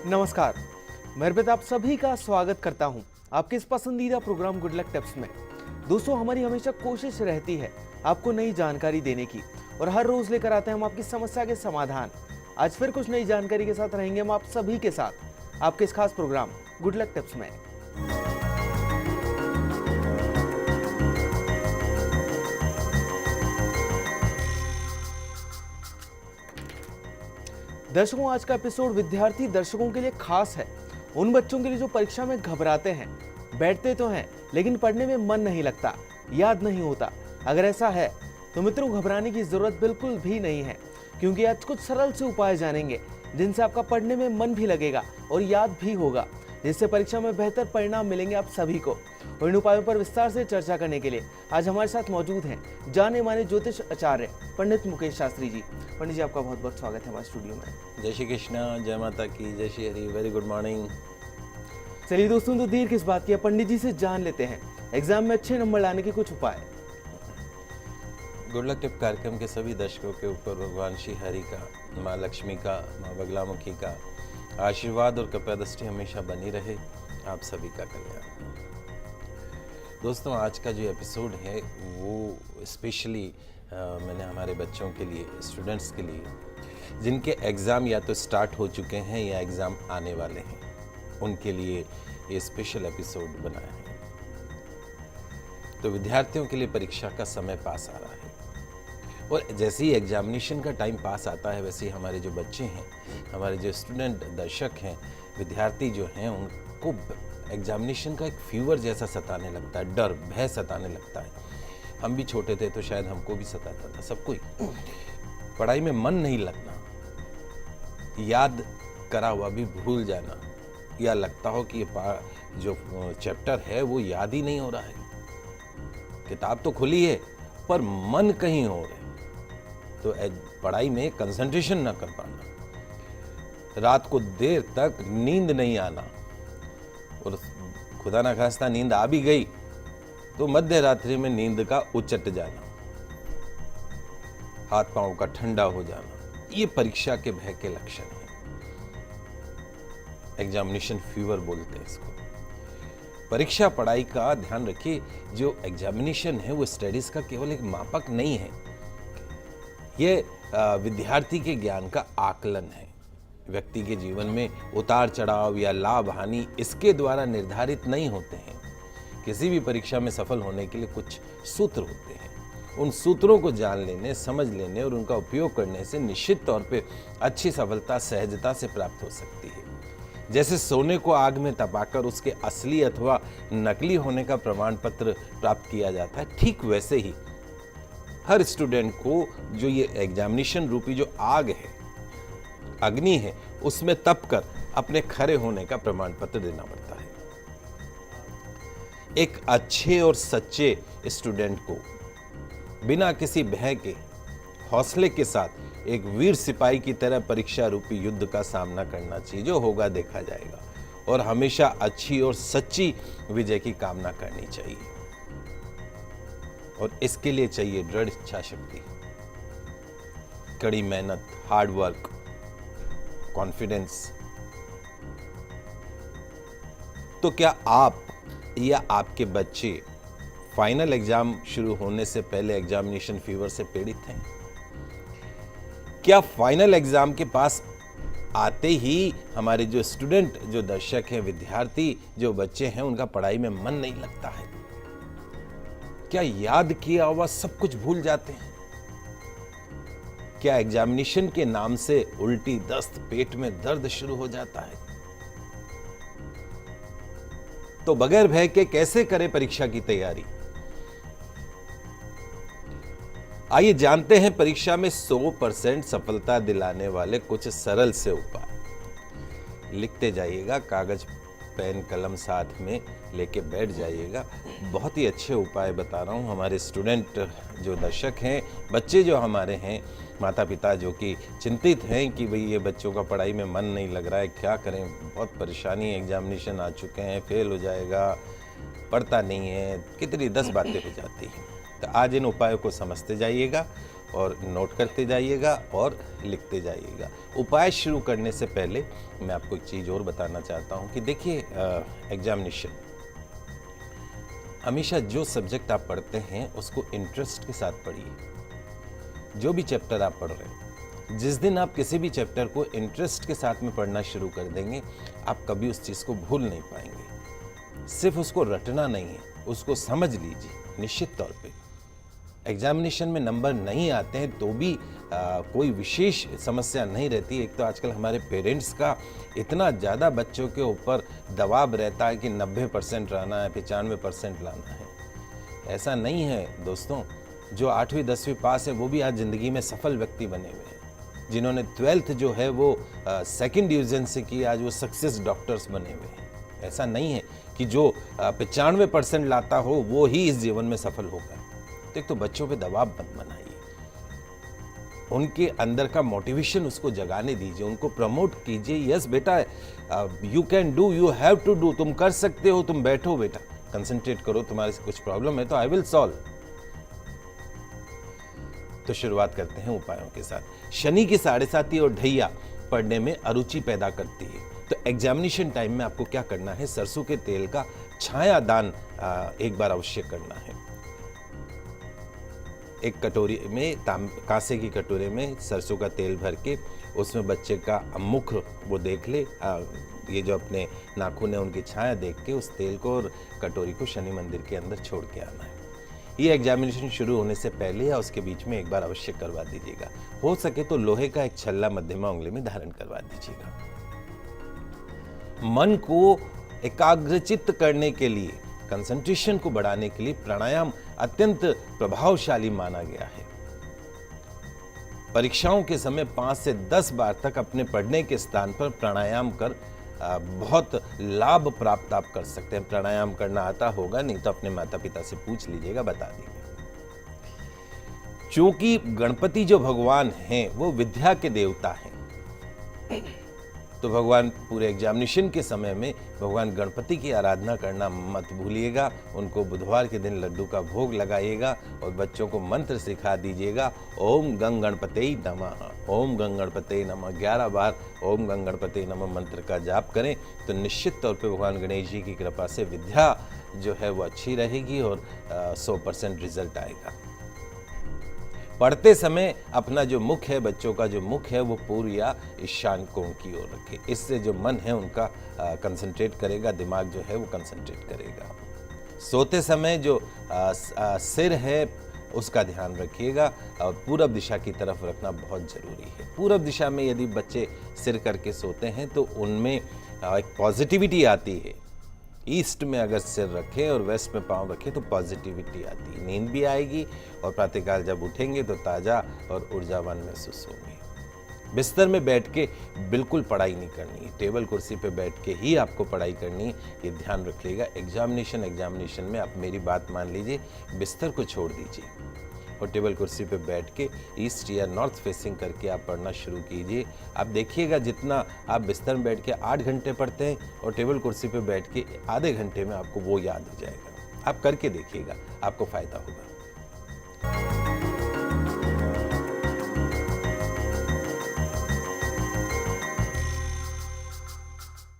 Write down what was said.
नमस्कार, मैं अर्पित आप सभी का स्वागत करता हूं आपके इस पसंदीदा प्रोग्राम गुड लक टिप्स में। दोस्तों, हमारी हमेशा कोशिश रहती है आपको नई जानकारी देने की और हर रोज लेकर आते हैं हम आपकी समस्या के समाधान। आज फिर कुछ नई जानकारी के साथ रहेंगे हम आप सभी के साथ आपके इस खास प्रोग्राम गुड लक टिप्स में। दर्शकों, आज का एपिसोड विद्यार्थी दर्शकों के लिए खास है। उन बच्चों के लिए जो परीक्षा में घबराते हैं, बैठते तो हैं लेकिन पढ़ने में मन नहीं लगता, याद नहीं होता। अगर ऐसा है तो मित्रों, घबराने की जरूरत बिल्कुल भी नहीं है, क्योंकि आज कुछ सरल से उपाय जानेंगे जिनसे आपका पढ़ने में मन भी लगेगा और याद भी होगा, जिससे परीक्षा में बेहतर परिणाम मिलेंगे आप सभी को। और इन उपायों पर विस्तार से चर्चा करने के लिए आज हमारे साथ मौजूद हैं जाने माने ज्योतिष आचार्य पंडित मुकेश शास्त्री जी। पंडित जी, आपका बहुत बहुत स्वागत है हमारे स्टूडियो में। जय श्री कृष्ण, जय माता की, जय Shri Hari, very good morning. चलिए दोस्तों, तो देर किस बात की, पंडित जी से जान लेते हैं एग्जाम में अच्छे नंबर लाने के कुछ उपाय। गुड लक टिप कार्यक्रम के सभी दर्शकों के ऊपर भगवान श्री हरि का, माँ लक्ष्मी का, माँ बगलामुखी का आशीर्वाद और कृपा दृष्टि हमेशा बनी रहे। आप सभी का कल्याण। दोस्तों, आज का जो एपिसोड है वो स्पेशली मैंने हमारे बच्चों के लिए, स्टूडेंट्स के लिए, जिनके एग्ज़ाम या तो स्टार्ट हो चुके हैं या एग्ज़ाम आने वाले हैं, उनके लिए ये स्पेशल एपिसोड बनाया है। तो विद्यार्थियों के लिए परीक्षा का समय पास आ रहा है और जैसे ही एग्जामिनेशन का टाइम पास आता है, वैसे ही हमारे जो बच्चे हैं, हमारे जो स्टूडेंट दर्शक हैं, विद्यार्थी जो हैं, उनको एग्जामिनेशन का एक फीवर जैसा सताने लगता है, डर भय सताने लगता है। हम भी छोटे थे तो शायद हमको भी सताता था, सबको ही। पढ़ाई में मन नहीं लगना, याद करा हुआ भी भूल जाना, या लगता हो कि ये जो चैप्टर है वो याद ही नहीं हो रहा है। किताब तो खुली है पर मन कहीं और है, तो पढ़ाई में कंसंट्रेशन ना कर पाना, रात को देर तक नींद नहीं आना, और खुदा ना खास्ता नींद आ भी गई तो मध्य रात्रि में नींद का उचट जाना, हाथ पांव का ठंडा हो जाना, ये परीक्षा के भय के लक्षण हैं। एग्जामिनेशन फीवर बोलते हैं इसको। परीक्षा पढ़ाई का ध्यान रखिए, जो एग्जामिनेशन है वो स्टडीज का केवल एक मापक नहीं है, ये विद्यार्थी के ज्ञान का आकलन है। व्यक्ति के जीवन में उतार चढ़ाव या लाभ हानि इसके द्वारा निर्धारित नहीं होते हैं। किसी भी परीक्षा में सफल होने के लिए कुछ सूत्र होते हैं। उन सूत्रों को जान लेने, समझ लेने और उनका उपयोग करने से निश्चित तौर पे अच्छी सफलता सहजता से प्राप्त हो सकती है। जैसे सोने को आग में तपाकर उसके असली अथवा नकली होने का प्रमाण पत्र प्राप्त किया जाता है, ठीक वैसे ही हर स्टूडेंट को जो ये एग्जामिनेशन रूपी जो आग है, अग्नि है, उसमें तप कर अपने खरे होने का प्रमाण पत्र देना पड़ता है। एक अच्छे और सच्चे स्टूडेंट को बिना किसी भय के हौसले के साथ एक वीर सिपाही की तरह परीक्षा रूपी युद्ध का सामना करना चाहिए। जो होगा देखा जाएगा, और हमेशा अच्छी और सच्ची विजय की कामना करनी चाहिए। और इसके लिए चाहिए दृढ़ इच्छा शक्ति, कड़ी मेहनत, हार्ड वर्क, कॉन्फिडेंस। तो क्या आप या आपके बच्चे फाइनल एग्जाम शुरू होने से पहले एग्जामिनेशन फीवर से पीड़ित हैं? क्या फाइनल एग्जाम के पास आते ही हमारे जो स्टूडेंट, जो दर्शक हैं, विद्यार्थी, जो बच्चे हैं, उनका पढ़ाई में मन नहीं लगता है? क्या याद किया हुआ सब कुछ भूल जाते हैं? क्या एग्जामिनेशन के नाम से उल्टी, दस्त, पेट में दर्द शुरू हो जाता है? तो बगैर भय के कैसे करें परीक्षा की तैयारी? आइए जानते हैं परीक्षा में 100% सफलता दिलाने वाले कुछ सरल से उपाय। लिखते जाइएगा, कागज पेन कलम साथ में लेके बैठ जाइएगा। बहुत ही अच्छे उपाय बता रहा हूँ। हमारे स्टूडेंट जो दर्शक हैं, बच्चे जो हमारे हैं, माता पिता जो कि चिंतित हैं कि भाई ये बच्चों का पढ़ाई में मन नहीं लग रहा है, क्या करें, बहुत परेशानी, एग्जामिनेशन आ चुके हैं, फेल हो जाएगा, पढ़ता नहीं है, कितनी 10 बातें हो जाती हैं। तो आज इन उपायों को समझते जाइएगा और नोट करते जाइएगा और लिखते जाइएगा। उपाय शुरू करने से पहले मैं आपको एक चीज़ और बताना चाहता हूँ कि देखिए, एग्जामिनेशन हमेशा जो सब्जेक्ट आप पढ़ते हैं उसको इंटरेस्ट के साथ पढ़िए। जो भी चैप्टर आप पढ़ रहे हैं, जिस दिन आप किसी भी चैप्टर को इंटरेस्ट के साथ में पढ़ना शुरू कर देंगे, आप कभी उस चीज़ को भूल नहीं पाएंगे। सिर्फ उसको रटना नहीं है, उसको समझ लीजिए। निश्चित तौर पे एग्जामिनेशन में नंबर नहीं आते हैं तो भी कोई विशेष समस्या नहीं रहती। एक तो आजकल हमारे पेरेंट्स का इतना ज़्यादा बच्चों के ऊपर दबाव रहता है कि 90% लाना है, 95% लाना है। ऐसा नहीं है दोस्तों। जो 8वीं 10वीं पास है वो भी आज ज़िंदगी में सफल व्यक्ति बने हुए हैं। जिन्होंने 12th जो है वो सेकंड डिवीज़न से की, आज वो सक्सेस डॉक्टर्स बने हुए हैं। ऐसा नहीं है कि जो 95% लाता हो वो ही इस जीवन में सफल होगा। तो एक तो बच्चों पे दबाव मत बनाइए, उनके अंदर का मोटिवेशन उसको जगाने दीजिए, उनको प्रमोट कीजिए। यस बेटा, you can do, you have to do, तुम कर सकते हो, तुम बैठो बेटा, कंसंट्रेट करो, तुम्हारे से कुछ प्रॉब्लम है तो आई विल सॉल्व। तो शुरुआत करते हैं उपायों के साथ। शनि की 7.5 और ढैया पढ़ने में अरुचि पैदा करती है, तो एग्जामिनेशन टाइम में आपको क्या करना है, सरसों के तेल का छाया दान एक बार अवश्य करना है। एक कटोरी में, कांसे की कटोरे में सरसों का तेल भर के उसमें बच्चे का मुख वो देख ले, ये जो अपने नाखून है उनकी छाया देख के उस तेल को और कटोरी को शनि मंदिर के अंदर छोड़ के आना है। ये एग्जामिनेशन शुरू होने से पहले या उसके बीच में एक बार अवश्य करवा दीजिएगा। हो सके तो लोहे का एक छल्ला मध्यमा उंगली में धारण करवा दीजिएगा। मन को एकाग्रचित्त करने के लिए, कंसंट्रेशन को बढ़ाने के लिए प्राणायाम अत्यंत प्रभावशाली माना गया है। परीक्षाओं के समय 5 से 10 बार तक अपने पढ़ने के स्थान पर प्राणायाम कर बहुत लाभ प्राप्त आप कर सकते हैं। प्राणायाम करना आता होगा, नहीं तो अपने माता पिता से पूछ लीजिएगा, बता देंगे। क्योंकि गणपति जो भगवान हैं वो विद्या के देवता हैं, तो भगवान पूरे एग्जामिनेशन के समय में भगवान गणपति की आराधना करना मत भूलिएगा। उनको बुधवार के दिन लड्डू का भोग लगाइएगा और बच्चों को मंत्र सिखा दीजिएगा। ओम गंग गणपते नमः, ओम गंग गणपते नमः 11 बार ओम गंग गणपते नमः मंत्र का जाप करें तो निश्चित तौर पे भगवान गणेश जी की कृपा से विद्या जो है वो अच्छी रहेगी और 100% रिजल्ट आएगा। पढ़ते समय अपना जो मुख है, बच्चों का जो मुख है वो पूर्व या ईशान कोण की ओर रखें। इससे जो मन है उनका कंसंट्रेट करेगा, दिमाग जो है वो कंसंट्रेट करेगा। सोते समय जो सिर है उसका ध्यान रखिएगा और पूरब दिशा की तरफ रखना बहुत ज़रूरी है। पूरब दिशा में यदि बच्चे सिर करके सोते हैं तो उनमें एक पॉजिटिविटी आती है। ईस्ट में अगर सिर रखें और वेस्ट में पांव रखें तो पॉजिटिविटी आती है, नींद भी आएगी और प्रातःकाल जब उठेंगे तो ताज़ा और ऊर्जावान महसूस होंगे। बिस्तर में बैठ के बिल्कुल पढ़ाई नहीं करनी है, टेबल कुर्सी पे बैठ के ही आपको पढ़ाई करनी है, ये ध्यान रखिएगा। एग्जामिनेशन में आप मेरी बात मान लीजिए, बिस्तर को छोड़ दीजिए और टेबल कुर्सी पे बैठ के ईस्ट या नॉर्थ फेसिंग करके आप पढ़ना शुरू कीजिए। आप देखिएगा जितना आप बिस्तर में बैठ के 8 घंटे पढ़ते हैं और टेबल कुर्सी पे बैठ के आधे घंटे में आपको वो याद हो जाएगा। आप करके देखिएगा, आपको फ़ायदा होगा।